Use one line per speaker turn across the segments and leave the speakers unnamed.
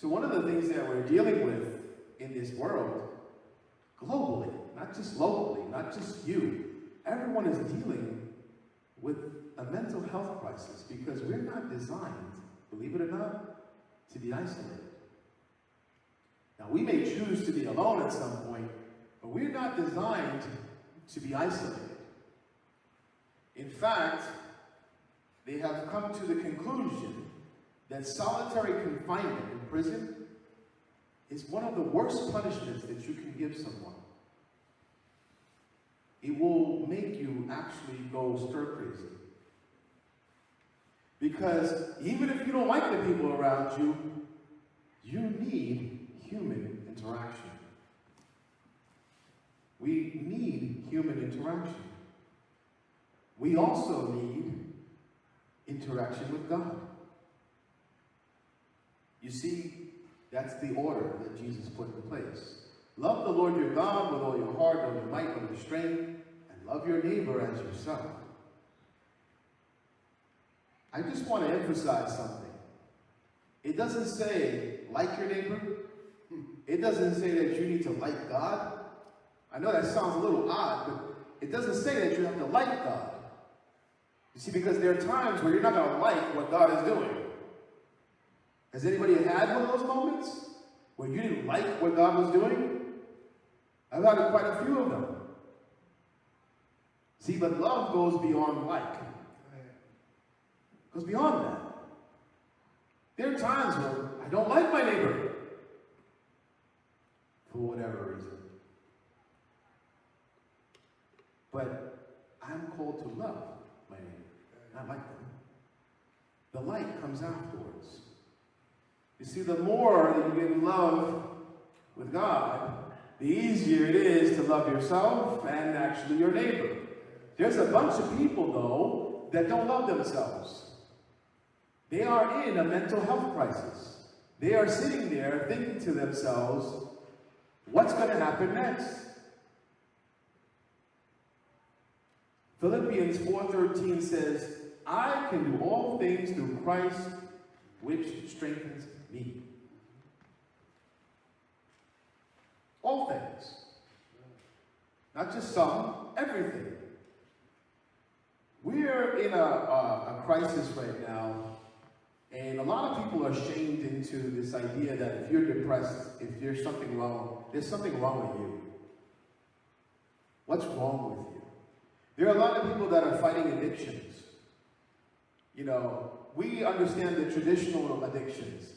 So one of the things that we're dealing with in this world, globally, not just locally, not just you, everyone is dealing with a mental health crisis because we're not designed, believe it or not, to be isolated. Now, we may choose to be alone at some point, but we're not designed to be isolated. In fact, they have come to the conclusion that solitary confinement in prison is one of the worst punishments that you can give someone. It will make you actually go stir crazy. Because even if you don't like the people around you, you need human interaction. We need human interaction. We also need interaction with God. You see, that's the order that Jesus put in place. Love the Lord your God with all your heart, all your might, all your strength, and love your neighbor as yourself. I just want to emphasize something. It doesn't say, like your neighbor. It doesn't say that you need to like God. I know that sounds a little odd, but it doesn't say that you have to like God. You see, because there are times where you're not going to like what God is doing. Has anybody had one of those moments where you didn't like what God was doing? I've had quite a few of them. See, but love goes beyond like. It goes beyond that. There are times where I don't like my neighbor for whatever reason. But I'm called to love my neighbor, not like them. The like comes afterwards. You see, the more that you get in love with God, the easier it is to love yourself and actually your neighbor. There's a bunch of people, though, that don't love themselves. They are in a mental health crisis. They are sitting there thinking to themselves, what's going to happen next? Philippians 4:13 says, I can do all things through Christ, which strengthens me. All things. Not just some, everything. We're in a crisis right now, and a lot of people are shamed into this idea that if you're depressed, if there's something wrong with you. What's wrong with you? There are a lot of people that are fighting addictions. You know, we understand the traditional addictions.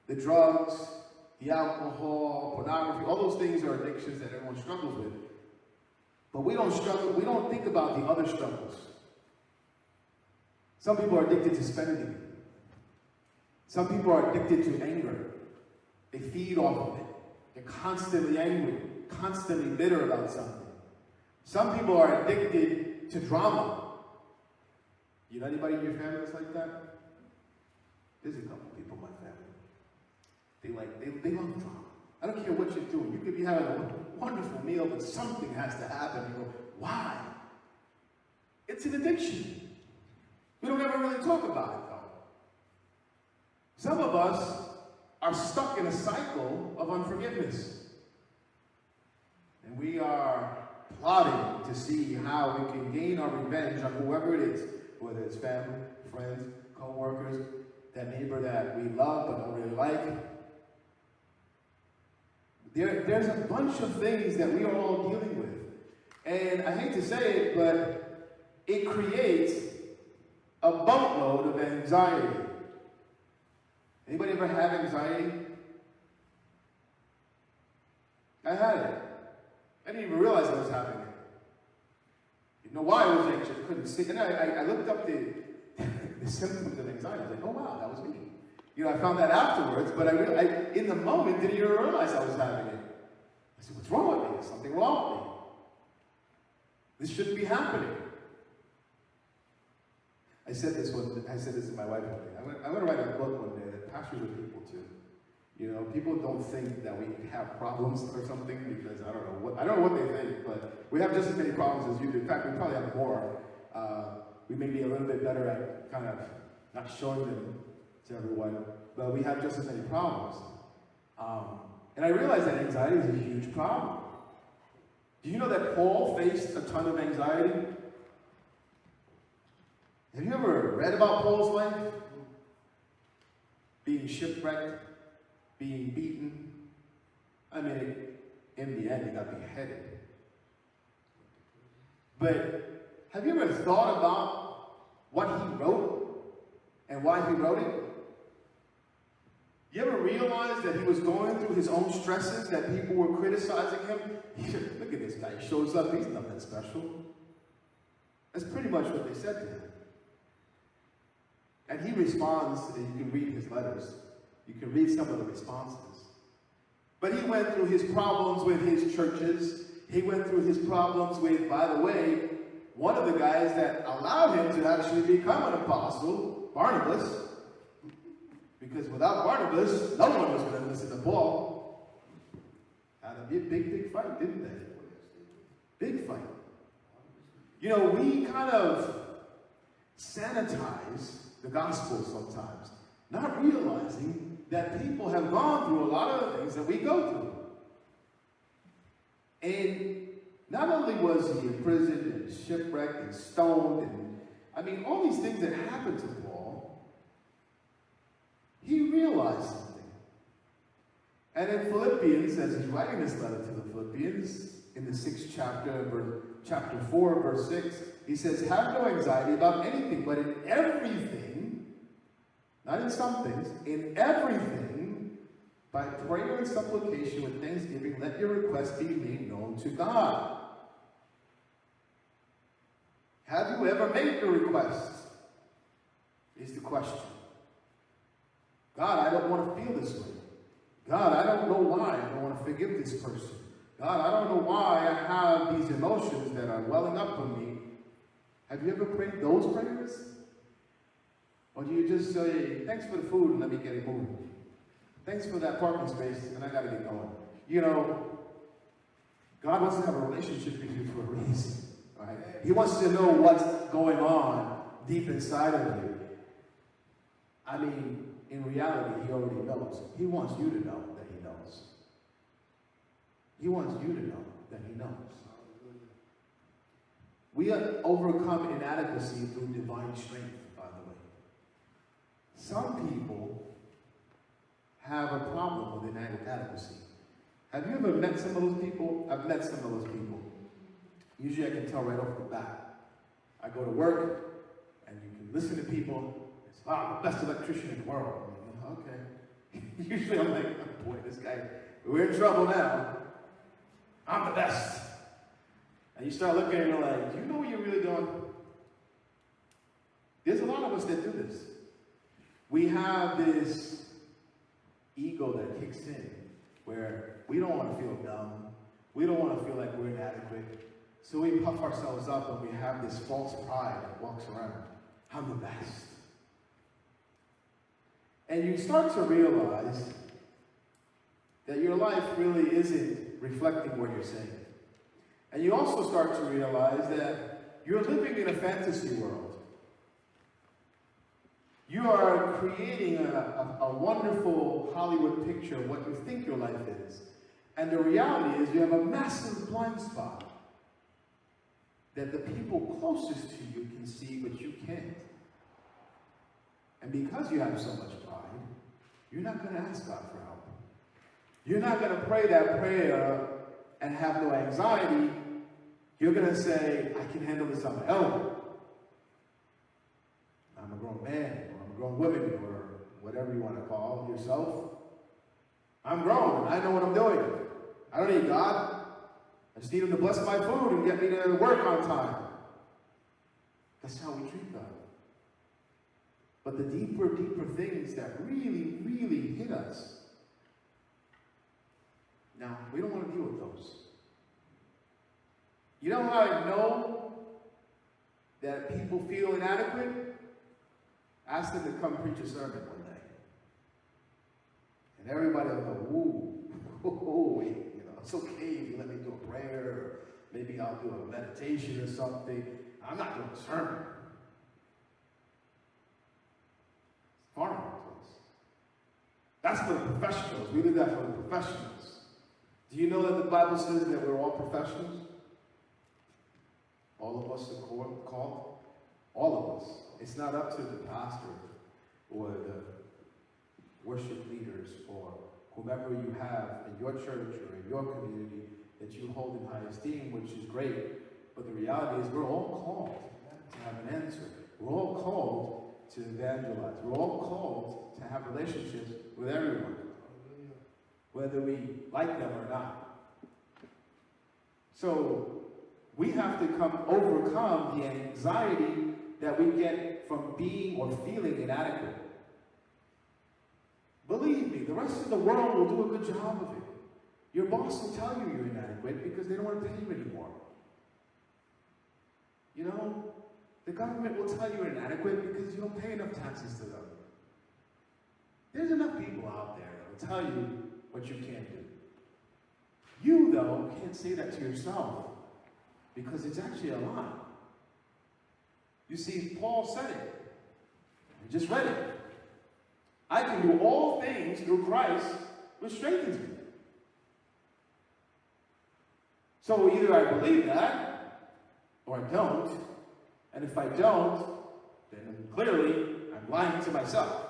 The drugs, the alcohol, pornography, all those things are addictions that everyone struggles with. But we don't think about the other struggles. Some people are addicted to spending. Some people are addicted to anger. They feed off of it. They're constantly angry, constantly bitter about something. Some people are addicted to drama. You know anybody in your family that's like that? There's a couple people in my family. They love drama. I don't care what you're doing. You could be having a wonderful meal, but something has to happen. You go, why? It's an addiction. We don't ever really talk about it, though. Some of us are stuck in a cycle of unforgiveness. And we are plotting to see how we can gain our revenge on whoever it is, whether it's family, friends, co-workers, that neighbor that we love but don't really like. There's a bunch of things that we are all dealing with. And I hate to say it, but it creates a boatload of anxiety. Anybody ever have anxiety? I had it. I didn't even realize I was having it. You know why I was anxious? I couldn't sleep. And I looked up the symptoms of anxiety. I was like, oh wow, that was me. You know, I found that afterwards, but I in the moment didn't even realize I was having it. I said, what's wrong with me? There's something wrong with me. This shouldn't be happening. I said this to my wife one day. I'm going to write a book one day that pastors are people too. You know, people don't think that we have problems or something because I don't know what they think, but we have just as many problems as you do. In fact, we probably have more. We may be a little bit better at kind of not showing them to everyone, but we have just as many problems. And I realize that anxiety is a huge problem. Do you know that Paul faced a ton of anxiety? Have you ever read about Paul's life? Being shipwrecked, being beaten. I mean, in the end, he got beheaded. But have you ever thought about what he wrote and why he wrote it? You ever realize that he was going through his own stresses, that people were criticizing him? Look at this guy, he shows up, he's nothing special. That's pretty much what they said to him. And he responds, and you can read his letters. You can read some of the responses. But he went through his problems with his churches. He went through his problems with, by the way, one of the guys that allowed him to actually become an apostle, Barnabas. Because without Barnabas, no one was going to listen to Paul. Had a big fight, didn't they? Big fight. You know, we kind of sanitize the gospel sometimes, not realizing that people have gone through a lot of the things that we go through. And not only was he imprisoned and shipwrecked and stoned, and I mean, all these things that happened to Paul, he realized something. And in Philippians, as he's writing this letter to the Philippians, in the 6th chapter, chapter 4, verse 6, he says, have no anxiety about anything, but in everything, not in some things, in everything, by prayer and supplication with thanksgiving, let your requests be made known to God. Have you ever made your request? Is the question. God, I don't want to feel this way. God, I don't know why I don't want to forgive this person. God, I don't know why I have these emotions that are welling up on me. Have you ever prayed those prayers? Or do you just say, thanks for the food and let me get it moving? Thanks for that parking space and I got to get going. You know, God wants to have a relationship with you for a reason. Right? He wants to know what's going on deep inside of you. I mean, in reality, he already knows. He wants you to know that he knows. He wants you to know that he knows. We overcome inadequacy through divine strength, by the way. Some people have a problem with inadequacy. Have you ever met some of those people? I've met some of those people. Usually I can tell right off the bat. I go to work, and you can listen to people. It's, I'm the best electrician in the world. I'm like, okay. Usually I'm like, oh boy, this guy, we're in trouble now. I'm the best. And you start looking and you're like, do you know what you're really doing? There's a lot of us that do this. We have this ego that kicks in where we don't want to feel dumb. We don't want to feel like we're inadequate. So we puff ourselves up and we have this false pride that walks around. I'm the best. And you start to realize that your life really isn't reflecting what you're saying. And you also start to realize that you're living in a fantasy world. You are creating a wonderful Hollywood picture of what you think your life is. And the reality is you have a massive blind spot that the people closest to you can see, but you can't. And because you have so much pride, you're not going to ask God for help. You're not going to pray that prayer and have no anxiety. You're going to say, I can handle this on my own. I'm a grown man, or I'm a grown woman, or whatever you want to call yourself. I'm grown, and I know what I'm doing. I don't need God. I just need him to bless my food and get me to work on time. That's how we treat God. But the deeper things that really, really hit us, now, we don't want to deal with those. You know how I know that people feel inadequate? Ask them to come preach a sermon one day. And everybody will go, ooh, wait, you know, it's okay if you let me do a prayer, or maybe I'll do a meditation or something. I'm not doing a sermon. It's far more to us. That's for the professionals. We leave that for the professionals. Do you know that the Bible says that we're all professionals? All of us are called? All of us. It's not up to the pastor or the worship leaders or whomever you have in your church or in your community that you hold in high esteem, which is great. But the reality is we're all called to have an answer. We're all called to evangelize. We're all called to have relationships with everyone, whether we like them or not. So we have to overcome the anxiety that we get from being or feeling inadequate. Believe me, the rest of the world will do a good job of it. Your boss will tell you you're inadequate because they don't want to pay you anymore. You know, the government will tell you you're inadequate because you don't pay enough taxes to them. There's enough people out there that will tell you what you can't do. You, though, can't say that to yourself because it's actually a lie. You see, Paul said it. I just read it. I can do all things through Christ, which strengthens me. So either I believe that, or I don't. And if I don't, then clearly I'm lying to myself.